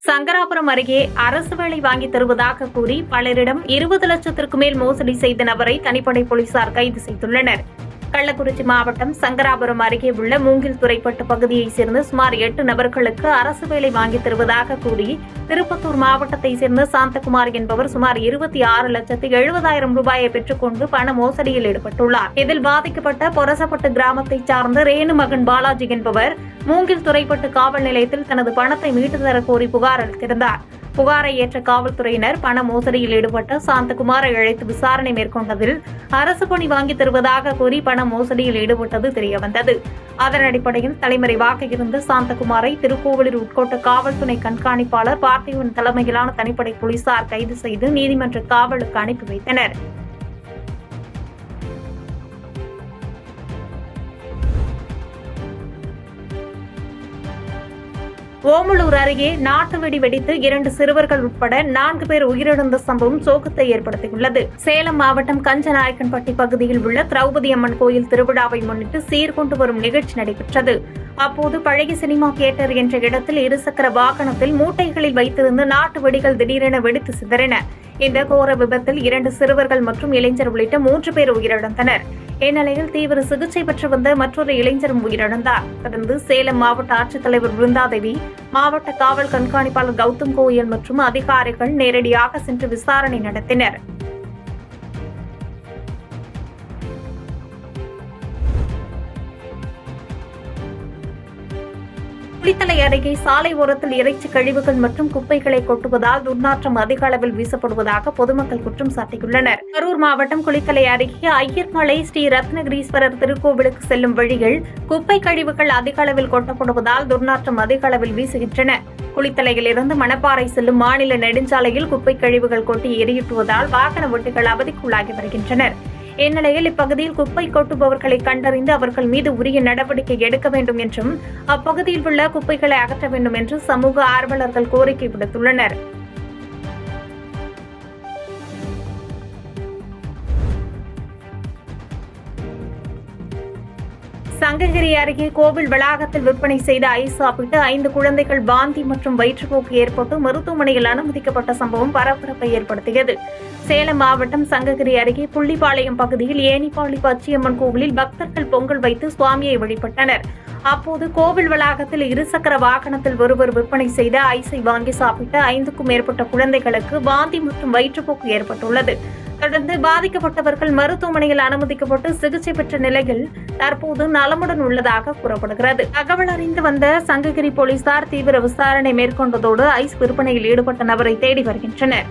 சங்கராபுரம் அருகே அரசு வேலை வாங்கி தருவதாக கூறி பலரிடம் 20 லட்சத்திற்கு மேல் மோசடி செய்த நபரை தனிப்படை போலீசார் கைது செய்துள்ளனர். கள்ளக்குறிச்சி மாவட்டம் சங்கராபுரம் அருகே உள்ள மூங்கில் துறைப்பட்டு பகுதியைச் சேர்ந்த சுமார் 8 நபர்களுக்கு அரசு வேலை வாங்கி தருவதாக கூறி திருப்பத்தூர் மாவட்டத்தைச் சேர்ந்த சாந்தகுமார் என்பவர் சுமார் 26,70,000 ரூபாயை பெற்றுக்கொண்டு பண மோசடியில் ஈடுபட்டுள்ளார். இதில் பாதிக்கப்பட்ட பொரசப்பட்டு கிராமத்தைச் சார்ந்த ரேணு மகன் பாலாஜி என்பவர் மூங்கில் துறைப்பட்டு காவல் நிலையத்தில் தனது பணத்தை மீட்டு தர கோரி புகார் அளித்திருந்தார். புகாரை ஏற்ற காவல்துறையினர் பண மோசடியில் ஈடுபட்ட சாந்தகுமாரை அழைத்து விசாரணை மேற்கொண்டதில் அரசு பணி வாங்கி தருவதாக கூறி பண மோசடியில் ஈடுபட்டது தெரியவந்தது. அதன் அடிப்படையில் தலைமறைவாக இருந்த சாந்தகுமாரை திருக்கோவிலூர் உட்கோட்ட காவல் துணை கண்காணிப்பாளர் பார்த்திபன் தலைமையிலான தனிப்படை போலீசார் கைது செய்து நீதிமன்ற காவலுக்கு அனுப்பி வைத்தனர். ஓமலூர் அருகே நாட்டு வெடி வெடித்து 2 சிறுவர்கள் உட்பட 4 பேர் உயிரிழந்த சம்பவம் சோகத்தை ஏற்படுத்தியுள்ளது. சேலம் மாவட்டம் கஞ்சநாயக்கன்பட்டி பகுதியில் உள்ள திரௌபதி அம்மன் கோயில் திருவிழாவை முன்னிட்டு சீர்கொண்டு வரும் நிகழ்ச்சி நடைபெற்றது. அப்போது பழைய சினிமா தியேட்டர் என்ற இடத்தில் இருசக்கர வாகனத்தில் மூட்டைகளில் வைத்திருந்த நாட்டு வெடிகள் திடீரென வெடித்து சிதறின. இந்த கோர விபத்தில் 2 சிறுவர்கள் மற்றும் இளைஞர் உள்ளிட்ட 3 பேர் உயிரிழந்தனர். இந்நிலையில் தீவிர சிகிச்சை பெற்று வந்த மற்றொரு இளைஞரும் உயிரிழந்தார். தொடர்ந்து சேலம் மாவட்ட ஆட்சித்தலைவர் பிருந்தாதேவி, மாவட்ட காவல் கண்காணிப்பாளர் கௌதம் கோயல் மற்றும் அதிகாரிகள் நேரடியாக சென்று விசாரணை நடத்தினர். குளித்தலை அருகே சாலை ஓரத்தில் இறைச்சி கழிவுகள் மற்றும் குப்பைகளை கொட்டுவதால் துர்நாற்றம் அதிக அளவில் வீசப்படுவதாக பொதுமக்கள் குற்றம் சாட்டியுள்ளனர். கரூர் மாவட்டம் குளித்தலை அருகே ஐயர்மலை ஸ்ரீ ரத்னகிரீஸ்வரர் திருக்கோவிலுக்கு செல்லும் வழியில் குப்பை கழிவுகள் அதிக அளவில் கொட்டப்படுவதால் துர்நாற்றம் அதிக அளவில் வீசுகின்றன. குளித்தலையிலிருந்து மணப்பாறை செல்லும் மாநில நெடுஞ்சாலையில் குப்பை கழிவுகள் கொட்டி எரியூட்டுவதால் வாகன ஓட்டிகள் அவதிக்குள்ளாகி வருகின்றனர். இந்நிலையில் இப்பகுதியில் குப்பை கொட்டுபவர்களை கண்டறிந்து அவர்கள் மீது உரிய நடவடிக்கை எடுக்க வேண்டும் என்றும் அப்பகுதியில் உள்ள குப்பைகளை அகற்ற வேண்டும் என்று சமூக ஆர்வலர்கள் கோரிக்கை விடுத்துள்ளனர். சங்ககிரி அருகே கோவில் வளாகத்தில் விற்பனை செய்த ஐஸ் சாப்பிட்டு 5 குழந்தைகள் வாந்தி மற்றும் வயிற்றுப்போக்கு ஏற்பட்டு மருத்துவமனையில் அனுமதிக்கப்பட்ட சம்பவம் பரபரப்பை ஏற்படுத்தியது. சேலம் மாவட்டம் சங்ககிரி அருகே புள்ளிப்பாளையம் பகுதியில் ஏனிப்பாளி பச்சையம்மன் கோவிலில் பக்தர்கள் பொங்கல் வைத்து சுவாமியை வழிபட்டனர். அப்போது கோவில் வளாகத்தில் இருசக்கர வாகனத்தில் ஒருவர் விற்பனை செய்த ஐஸை வாங்கி சாப்பிட்ட 5க்கும் மேற்பட்ட குழந்தைகளுக்கு வாந்தி மற்றும் வயிற்றுப்போக்கு ஏற்பட்டுள்ளது. தொடர்ந்து பாதிக்கப்பட்டவர்கள் மருத்துவமனையில் அனுமதிக்கப்பட்டு சிகிச்சை பெற்ற நிலையில் தற்போது நலமுடன் உள்ளதாக கூறப்படுகிறது. தகவல் அறிந்து வந்த சங்ககிரி போலீசார் தீவிர விசாரணை மேற்கொண்டதோடு ஐஸ் விற்பனையில் ஈடுபட்ட நபரை தேடி வருகின்றனர்.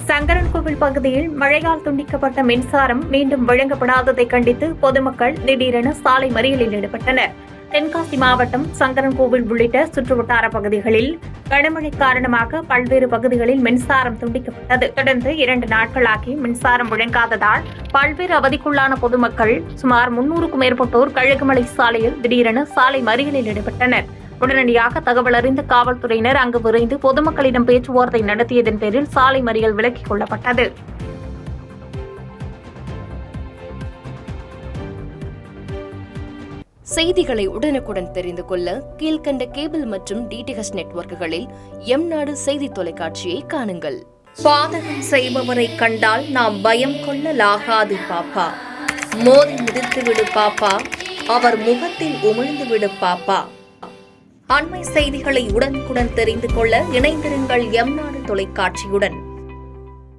சங்கரன்கோவில் பகுதியில் மழையால் துண்டிக்கப்பட்ட மின்சாரம் மீண்டும் வழங்கப்படாததை கண்டித்து பொதுமக்கள் திடீரென சாலை மறியலில் ஈடுபட்டனர். தென்காசி மாவட்டம் சங்கரன்கோவில் உள்ளிட்ட சுற்றுவட்டார பகுதிகளில் கனமழை காரணமாக பல்வேறு பகுதிகளில் மின்சாரம் துண்டிக்கப்பட்டது. தொடர்ந்து 2 நாட்களாகி மின்சாரம் வழங்காததால் பல்வேறு அவதிக்குள்ளான பொதுமக்கள் சுமார் 300க்கும் மேற்பட்டோர் கழுகுமலை சாலையில் திடீரென சாலை மறியலில் ஈடுபட்டனர். உடனடியாக தகவல் அறிந்த காவல்துறையினர் அங்கு விரைந்து பொதுமக்களிடம் பேச்சுவார்த்தை நடத்தியதன் பேரில் சாலை மறியல் விலக்கிக் கொள்ளப்பட்டது. செய்திகளை உடனுக்குடன் தெரிந்து கொள்ள கீழ்கண்ட கேபிள் மற்றும் டிடிஎச் நெட்வொர்க்குகளில் எம்நாடு செய்தி தொலைக்காட்சியை காணுங்கள். பாதகம் செய்பவரை கண்டால் நாம் பயம் கொள்ளலாகாது பாப்பா. மோதி மிதித்துவிடு பாப்பா, அவர் முகத்தில் உமிழ்ந்துவிடு பாப்பா. அண்மை செய்திகளை உடனுக்குடன் தெரிந்து கொள்ள இணைந்திருங்கள் எம்நாடு தொலைக்காட்சியுடன்.